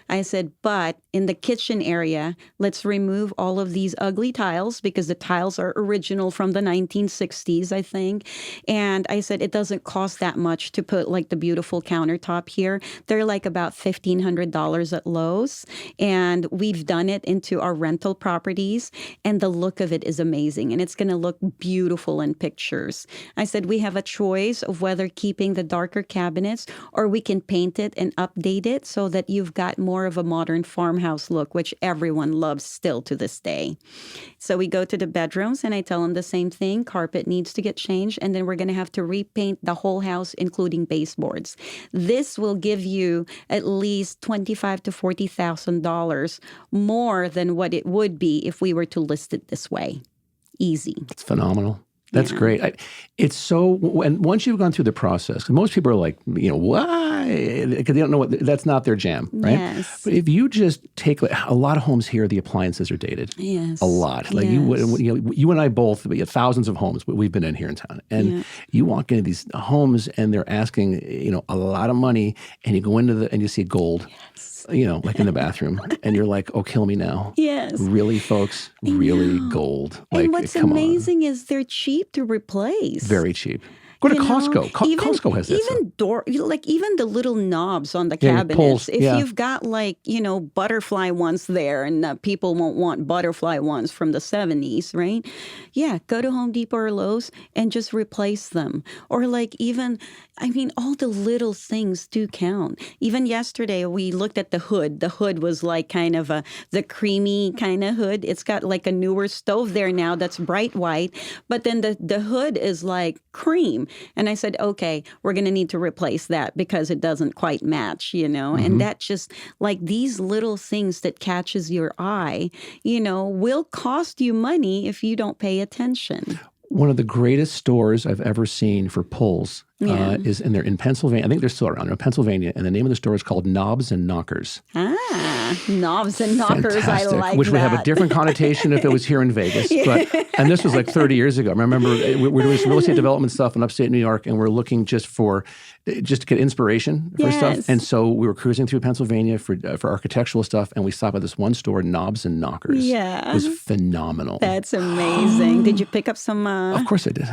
I said, but in the kitchen area, let's remove all of these ugly tiles because the tiles are original from the 1960s, I think. And I said, it doesn't cost that much to put like the beautiful countertop here. They're like about $1,500 at Lowe's. And we've done it into our rental properties. And the look of it is amazing. And it's going to look beautiful in pictures. I said, we have a choice of whether keeping the darker cabinets or we can paint it and update it so that you've got more of a modern farmhouse look, which everyone loves still to this day. So we go to the bedrooms and I tell them the same thing. Carpet needs to get changed, and then we're going to have to repaint the whole house, including baseboards. This will give you at least $25,000 to $40,000 more than what it would be if we were to list it this way. Easy. It's phenomenal. That's great. It's so, when once you've gone through the process, 'cause most people are like, why? Because they don't know that's not their jam, right? Yes. But if you just take, a lot of homes here, the appliances are dated. Yes. A lot. Like Yes. you and I both, we have thousands of homes we've been in here in town. And you walk into these homes and they're asking, a lot of money, and you go into and you see gold. Like in the bathroom, and you're like, "Oh, kill me now." Yes. Really, folks, really gold. Like, And what's come amazing is they're cheap to replace. Very cheap. Go to Costco. Costco has that stuff. Even the little knobs on the Yeah, cabinets. pulls, If you've got butterfly ones there, and people won't want butterfly ones from the 70s, right? Yeah, go to Home Depot or Lowe's and just replace them. Or all the little things do count. Even yesterday, we looked at the hood. The hood was like kind of the creamy kind of hood. It's got like a newer stove there now that's bright white, but then the hood is like cream. And I said, okay, we're going to need to replace that because it doesn't quite match, And that just like these little things that catches your eye, will cost you money if you don't pay attention. One of the greatest stores I've ever seen for pulls is they're in Pennsylvania. I think they're still around. They're in Pennsylvania, and the name of the store is called Knobs and Knockers. Knobs and Knockers. Fantastic. I like Which that. would have a different connotation if it was here in Vegas. And this was like 30 years ago. I remember we're doing some real estate development stuff in upstate New York, and we're looking just to get inspiration for stuff. And so we were cruising through Pennsylvania for architectural stuff, and we stopped at this one store, Knobs and Knockers. Yeah. It was phenomenal. That's amazing. Did you pick up some? Of course I did.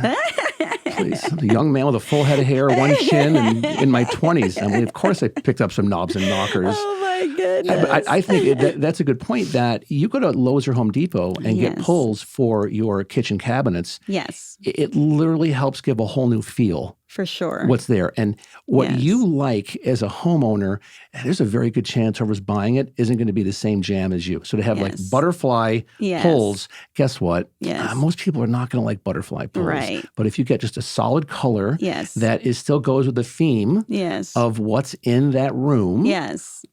Please. I'm a young man with a full head of hair, one chin, and in my 20s. Of course I picked up some Knobs and Knockers. Oh, my goodness. I think that's a good point, that you go to Lowe's or Home Depot and get pulls for your kitchen cabinets. Yes. It literally helps give a whole new feel. For sure. What's there. And what you like as a homeowner, there's a very good chance whoever's buying it isn't going to be the same jam as you. So to have like butterfly pulls, guess what? Most people are not going to like butterfly pulls. Right. But if you get just a solid color that still goes with the theme of what's in that room. Yes.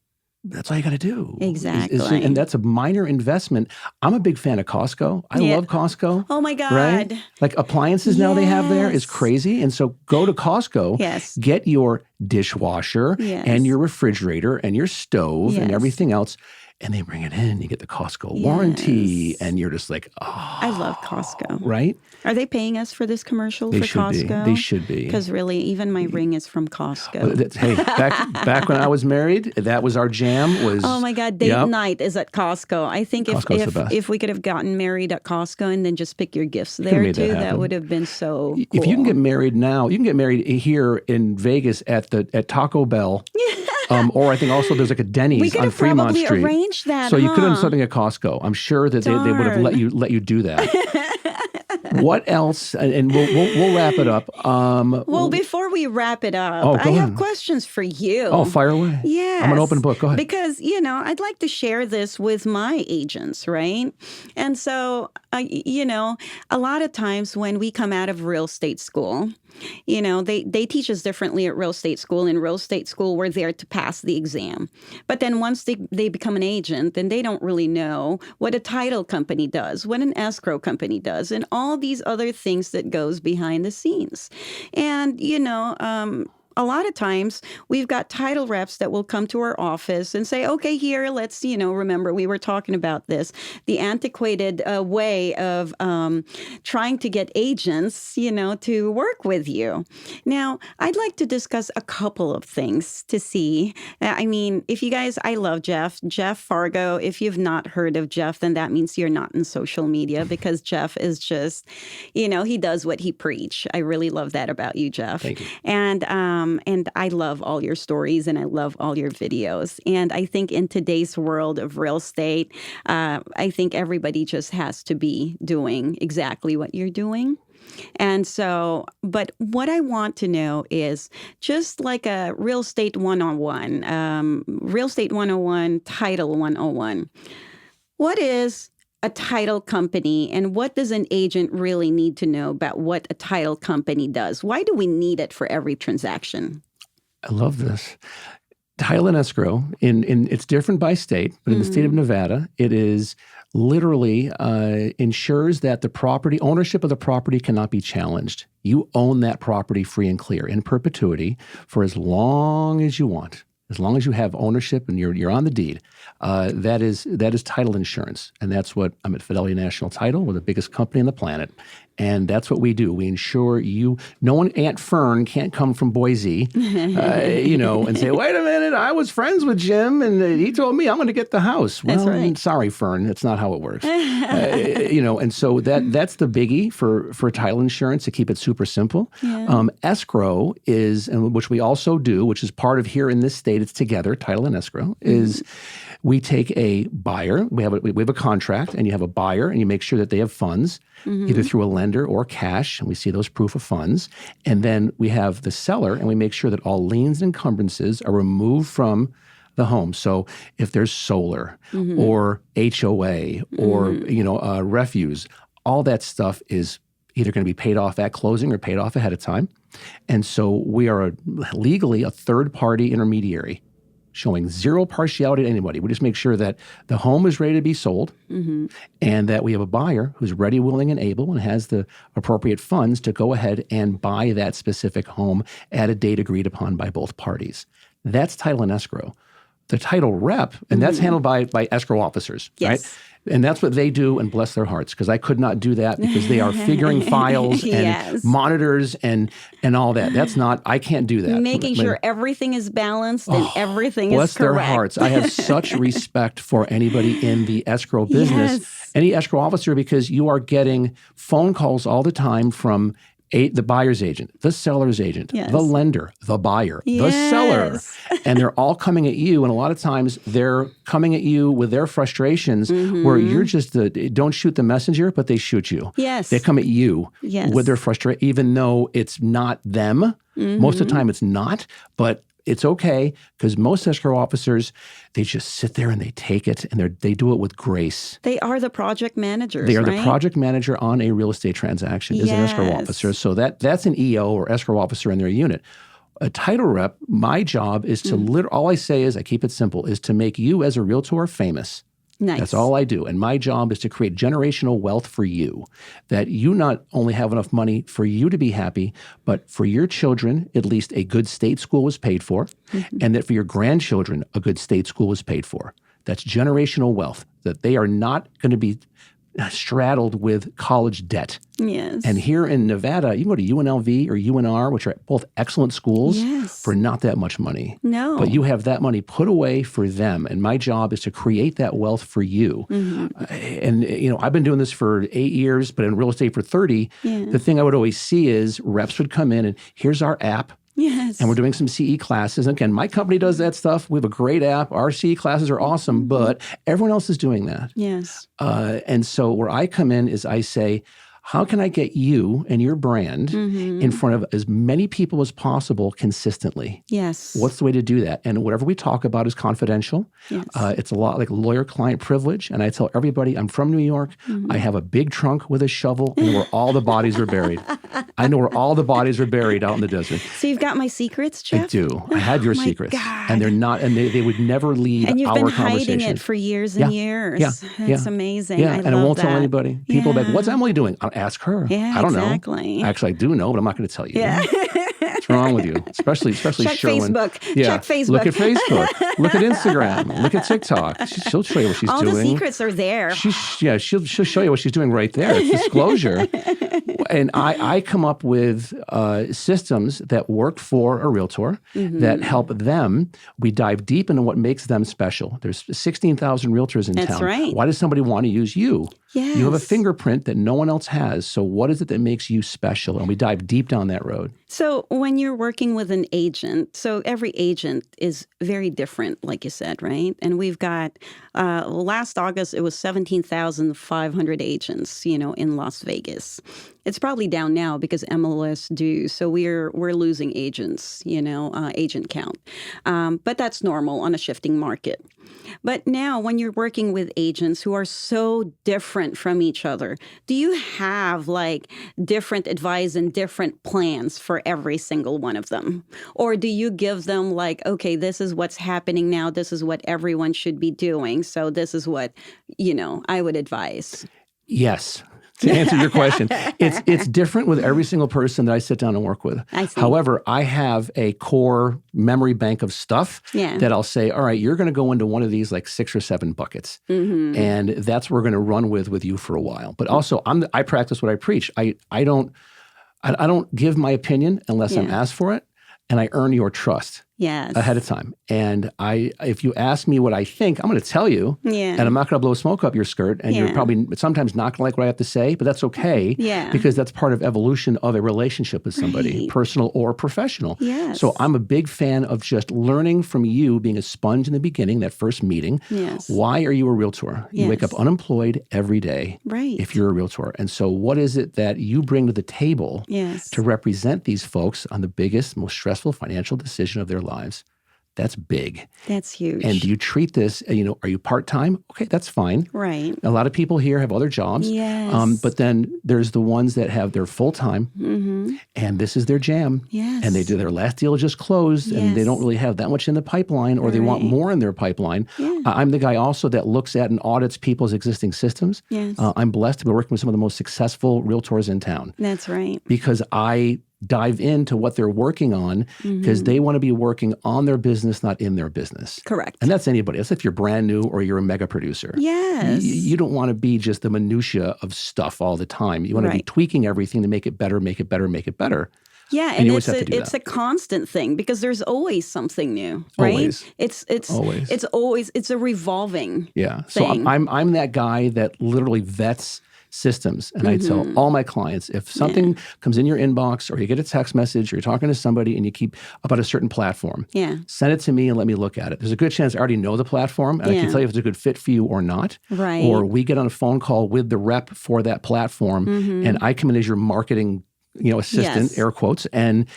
That's all you got to do. Exactly. And that's a minor investment. I'm a big fan of Costco. I love Costco. Oh, my God. Right? Like appliances now they have there is crazy. And so go to Costco, get your dishwasher and your refrigerator and your stove and everything else. And they bring it in. You get the Costco warranty, and you're just like, oh. I love Costco. Right? Are they paying us for this commercial for Costco? They should be. Because really, even my ring is from Costco. Hey, back when I was married, that was our jam. Oh my God, date night is at Costco. I think if we could have gotten married at Costco and then just pick your gifts there too, that would have been so cool. If you can get married now, you can get married here in Vegas at Taco Bell. Or I think also there's like a Denny's on Fremont Street. We could have arranged that. So you could have done something at Costco. I'm sure that they would have let you do that. What else? And we'll wrap it up. Well, before we wrap it up, I have questions for you. Oh, fire away. Yes. I'm an open book. Go ahead. Because, I'd like to share this with my agents, right? And so, a lot of times when we come out of real estate school, they teach us differently at real estate school. In real estate school, we're there to pass the exam. But then once they become an agent, then they don't really know what a title company does, what an escrow company does, and all these other things that goes behind the scenes. And, a lot of times we've got title reps that will come to our office and say, okay, here, let's, remember we were talking about this, the antiquated way of trying to get agents, to work with you. Now, I'd like to discuss a couple of things to see. If you guys, I love Jeff Fargo. If you've not heard of Jeff, then that means you're not in social media, because Jeff is just, he does what he preach. I really love that about you, Jeff. Thank you. And I love all your stories and I love all your videos. And I think in today's world of real estate, I think everybody just has to be doing exactly what you're doing. And so, but what I want to know is just like a real estate 101, real estate 101, title 101. What is a title company, and what does an agent really need to know about what a title company does? Why do we need it for every transaction? I love this. Title and escrow, it's different by state, but in the state of Nevada, it is literally ensures that the property, ownership of the property cannot be challenged. You own that property free and clear in perpetuity for as long as you want. As long as you have ownership and you're on the deed, that is title insurance, and that's what I'm at Fidelity National Title. We're the biggest company on the planet, and that's what we do. We insure you. No one, Aunt Fern, can't come from Boise, and say, "Wait a minute, I was friends with Jim, and he told me I'm going to get the house." Well, That's right. Sorry, Fern, that's not how it works. And so that's the biggie for title insurance, to keep it super simple. Yeah. Escrow is, and which we also do, which is part of here in this state. It's together, title and escrow, is we take a buyer, we have a contract, and you have a buyer, and you make sure that they have funds, either through a lender or cash, and we see those proof of funds. And then we have the seller, and we make sure that all liens and encumbrances are removed from the home. So if there's solar or HOA or refuse, all that stuff is either going to be paid off at closing or paid off ahead of time. And so we are legally a third-party intermediary, showing zero partiality to anybody. We just make sure that the home is ready to be sold and that we have a buyer who's ready, willing, and able and has the appropriate funds to go ahead and buy that specific home at a date agreed upon by both parties. That's title and escrow. The title rep, and that's handled by escrow officers, right? And that's what they do, and bless their hearts, because I could not do that, because they are figuring files and monitors and all that. That's not, I can't do that. Making sure everything is balanced and everything is correct. Bless their hearts. I have such respect for anybody in the escrow business, any escrow officer, because you are getting phone calls all the time from the buyer's agent, the seller's agent, the lender, the buyer, the seller. And they're all coming at you. And a lot of times they're coming at you with their frustrations where you're just don't shoot the messenger, but they shoot you. Yes. They come at you with their frustration, even though it's not them. Most of the time it's not, but it's okay, because most escrow officers, they just sit there and they take it, and they do it with grace. They are the project managers, They are the project manager on a real estate transaction, is an escrow officer. So that's an EO or escrow officer in their unit. A title rep, my job is to all I say is, I keep it simple, is to make you as a realtor famous. Nice. That's all I do. And my job is to create generational wealth for you, that you not only have enough money for you to be happy, but for your children, at least a good state school was paid for, and that for your grandchildren, a good state school was paid for. That's generational wealth, that they are not going to be straddled with college debt. Yes. And here in Nevada, you can go to UNLV or UNR, which are both excellent schools, for not that much money. No. But you have that money put away for them. And my job is to create that wealth for you. And, I've been doing this for 8 years, but in real estate for 30. The thing I would always see is reps would come in and here's our app. Yes. And we're doing some CE classes. And again, my company does that stuff. We have a great app. Our CE classes are awesome, but everyone else is doing that. Yes. And so where I come in is I say, how can I get you and your brand in front of as many people as possible consistently? Yes. What's the way to do that? And whatever we talk about is confidential. Yes. It's a lot like lawyer-client privilege. And I tell everybody, I'm from New York. I have a big trunk with a shovel and where all the bodies are buried. I know where all the bodies are buried out in the desert. So you've got my secrets, Jeff? I do. I have your secrets. God. And they're not, and they would never leave our conversation. And you've been hiding it for years and years. That's amazing. Yeah, and I won't tell anybody. People are like, what's Emily doing? I'll ask her. Yeah, I don't know. exactly. Actually, I do know, but I'm not going to tell you. Yeah. What's wrong with you? Especially Check Sherwin. Facebook. Yeah. Check Facebook. Look at Facebook. Look at Instagram. Look at TikTok. She'll show you what she's All doing. the secrets are there. She'll show you what she's doing right there. It's disclosure. And I come up with systems that work for a realtor that help them. We dive deep into what makes them special. There's 16,000 realtors in town. That's right. Why does somebody want to use you? Yes. You have a fingerprint that no one else has. So what is it that makes you special? And we dive deep down that road. So when you're working with an agent, so every agent is very different, like you said, right? And we've got, last August, it was 17,500 agents, in Las Vegas. It's probably down now because MLS do. So we're losing agents, agent count. But that's normal on a shifting market. But now when you're working with agents who are so different from each other, do you have like different advice and different plans for every single one of them? Or do you give them like, okay, this is what's happening now. This is what everyone should be doing. So this is what, I would advise. Yes. To answer your question, it's different with every single person that I sit down and work with. I see. However, I have a core memory bank of stuff that I'll say, all right, you're going to go into one of these like 6 or 7 buckets. And that's what we're going to run with you for a while. But also, I practice what I preach. I don't give my opinion unless I'm asked for it, and I earn your trust. Yes. Ahead of time. And if you ask me what I think, I'm going to tell you. Yeah. And I'm not going to blow smoke up your skirt. And you're probably sometimes not going to like what I have to say, but that's okay. Yeah. Because that's part of evolution of a relationship with somebody, personal or professional. Yes. So I'm a big fan of just learning from you, being a sponge in the beginning, that first meeting. Yes. Why are you a realtor? You wake up unemployed every day. Right. If you're a realtor. And so what is it that you bring to the table to represent these folks on the biggest, most stressful financial decision of their lives? That's big. That's huge. And do you treat this, are you part-time? Okay, that's fine. Right. A lot of people here have other jobs. Yes. But then there's the ones that have their full-time, and this is their jam. Yes. And their last deal just closed, and they don't really have that much in the pipeline, or they want more in their pipeline. Yeah. I'm the guy also that looks at and audits people's existing systems. Yes. I'm blessed to be working with some of the most successful realtors in town. That's right. Because I dive into what they're working on because they want to be working on their business, not in their business. Correct. And that's anybody. That's if you're brand new or you're a mega producer. Yes. You don't want to be just the minutia of stuff all the time. You want to be tweaking everything to make it better, make it better, make it better. Yeah, and it's a constant thing because there's always something new, right? Always. It's a revolving thing. So thing. I'm that guy that literally vets systems. And I tell all my clients, if something comes in your inbox or you get a text message or you're talking to somebody and you keep about a certain platform, send it to me and let me look at it. There's a good chance I already know the platform and I can tell you if it's a good fit for you or not. Right. Or we get on a phone call with the rep for that platform and I come in as your marketing assistant, air quotes, and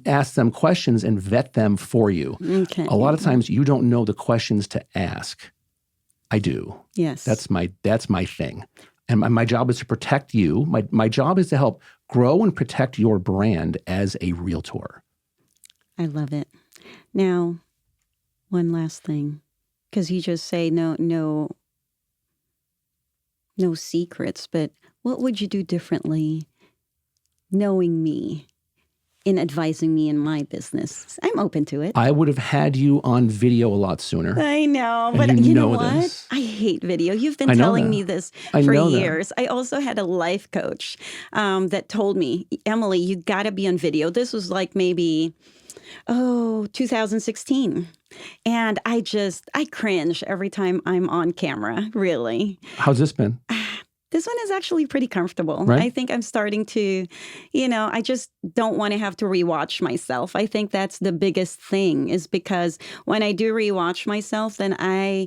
ask them questions and vet them for you. Okay. A lot of times you don't know the questions to ask. I do. Yes. That's my thing. And my job is to protect you. My job is to help grow and protect your brand as a realtor. I love it. Now, one last thing, because you just say no secrets, but what would you do differently knowing me in advising me in my business? I'm open to it. I would have had you on video a lot sooner. I know, And but you know what? this. I hate video. You've been telling me this for years. I also had a life coach that told me, Emily, you got to be on video. This was like maybe 2016. And I cringe every time I'm on camera, really. How's this been? This one is actually pretty comfortable. Right? I think I'm starting to, I just don't want to have to rewatch myself. I think that's the biggest thing is because when I do rewatch myself, then I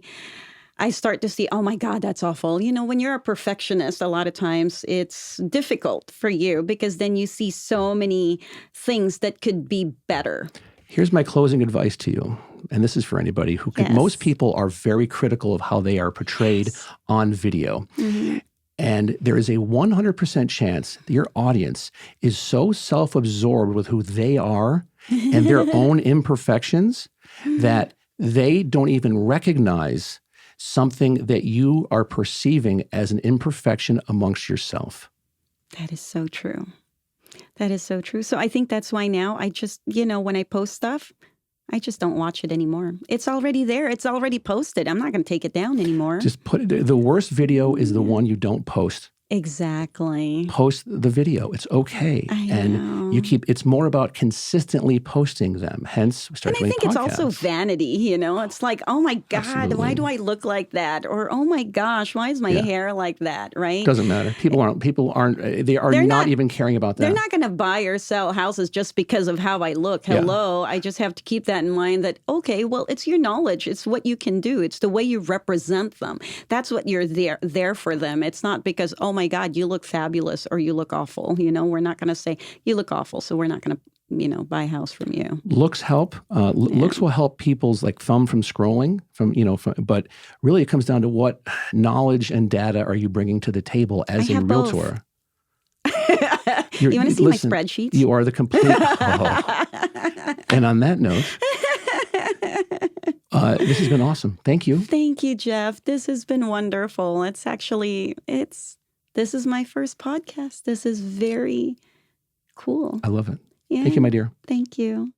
start to see, oh my God, that's awful. When you're a perfectionist, a lot of times it's difficult for you because then you see so many things that could be better. Here's my closing advice to you. And this is for anybody who could. Most people are very critical of how they are portrayed on video. Mm-hmm. And there is a 100% chance that your audience is so self-absorbed with who they are and their own imperfections that they don't even recognize something that you are perceiving as an imperfection amongst yourself. That is so true. That is so true. So I think that's why now I just, when I post stuff, I just don't watch it anymore. It's already there. It's already posted. I'm not going to take it down anymore. Just put it. The worst video is the one you don't post. Exactly. Post the video. It's okay. I know. You keep. It's more about consistently posting them. Hence, we And started I doing think it's also podcasts. vanity, you know? It's like, oh my God, Absolutely. why do I look like that? Or, oh my gosh, why is my Yeah. hair like that, right? Doesn't matter. People aren't. They are They're not not- even caring about They're that. not going to buy or sell houses just because of how I look. Hello. I just have to keep that in mind that, okay, well, it's your knowledge. It's what you can do. It's the way you represent them. That's what you're there for them. It's not because, oh my God, you look fabulous or you look awful. You know, we're not going to say you look awful, so we're not going to, you know, buy a house from you. Looks help. Looks will help people's like thumb from scrolling. But really, it comes down to what knowledge and data are you bringing to the table as I a have both. realtor. You want to see listen, my spreadsheets? You are the complete. And on that note, this has been awesome. Thank you. Thank you, Jeff. This has been wonderful. This is my first podcast. This is very cool. I love it. Yeah. Thank you, my dear. Thank you.